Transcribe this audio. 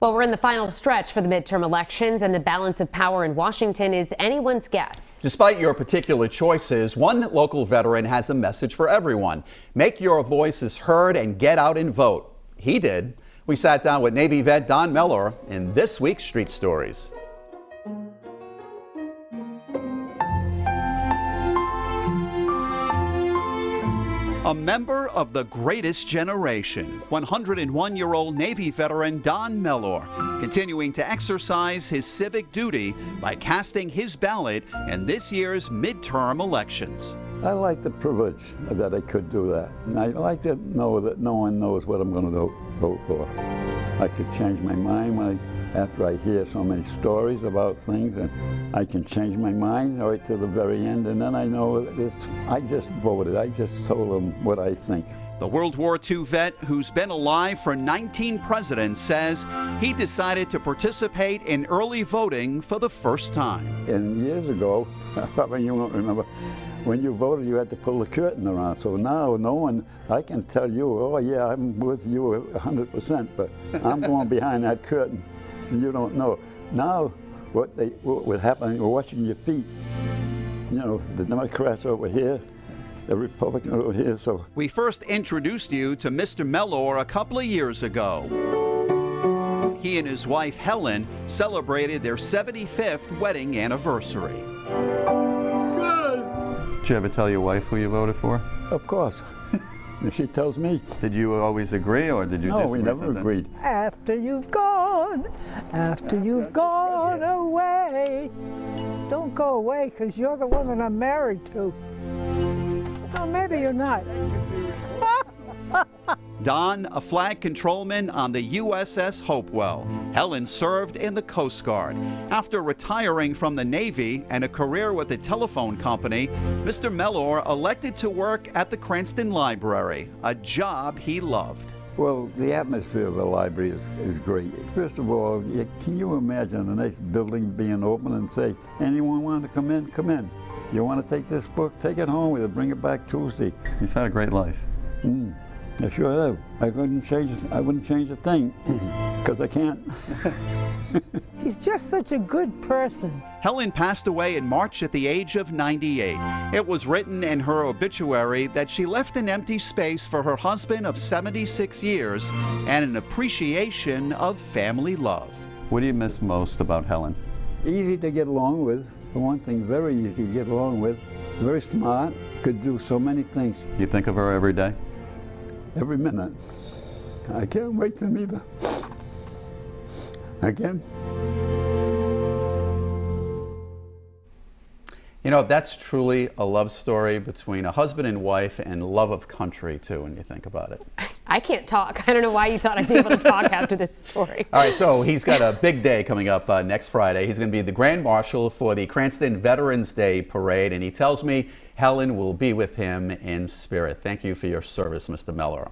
Well, we're in the final stretch for the midterm elections, and the balance of power in Washington is anyone's guess. Despite your particular choices, one local veteran has a message for everyone. Make your voices heard and get out and vote. He did. We sat down with Navy vet Don Mellor in this week's Street Stories. A member of the greatest generation, 101-year-old Navy veteran Don Mellor, continuing to exercise his civic duty by casting his ballot in this year's midterm elections. I like the privilege that I could do that. And I like to know that no one knows what I'm going to vote for. I could change my mind after I hear so many stories about things, and I can change my mind right to the very end, and then I know I just voted. I just told them what I think. The World War II vet, who's been alive for 19 presidents, says he decided to participate in early voting for the first time. And years ago, probably you won't remember, when you voted, you had to pull the curtain around. So now, no one, I can tell you, oh yeah, I'm with you 100%, but I'm going behind that curtain. You don't know. Now, what would happen, you're watching your feet. You know, the Democrats over here, the Republicans over here, so. We first introduced you to Mr. Mellor a couple of years ago. He and his wife, Helen, celebrated their 75th wedding anniversary. Good! Did you ever tell your wife who you voted for? Of course. If she tells me. Did you always agree, or did you No, disagree? we never something? agreed. After you've gone away. Don't go away, because you're the one that I'm married to. Well, maybe you're not. Don, a flag controlman on the USS Hopewell. Helen served in the Coast Guard. After retiring from the Navy and a career with a telephone company, Mr. Mellor elected to work at the Cranston Library, a job he loved. Well, the atmosphere of the library is great. First of all, can you imagine a nice building being open and say, anyone want to come in? Come in. You want to take this book? Take it home with you. Bring it back Tuesday. You've had a great life. I sure have. I wouldn't change a thing, because I can't. He's just such a good person. Helen passed away in March at the age of 98. It was written in her obituary that she left an empty space for her husband of 76 years and an appreciation of family love. What do you miss most about Helen? Easy to get along with. For one thing, very easy to get along with. Very smart. Could do so many things. You think of her every day? Every minute. I can't wait to meet her again. You know, that's truly a love story between a husband and wife, and love of country, too, when you think about it. I can't talk. I don't know why you thought I'd be able to talk after this story. All right, so he's got a big day coming up next Friday. He's going to be the Grand Marshal for the Cranston Veterans Day Parade, and he tells me Helen will be with him in spirit. Thank you for your service, Mr. Mellor.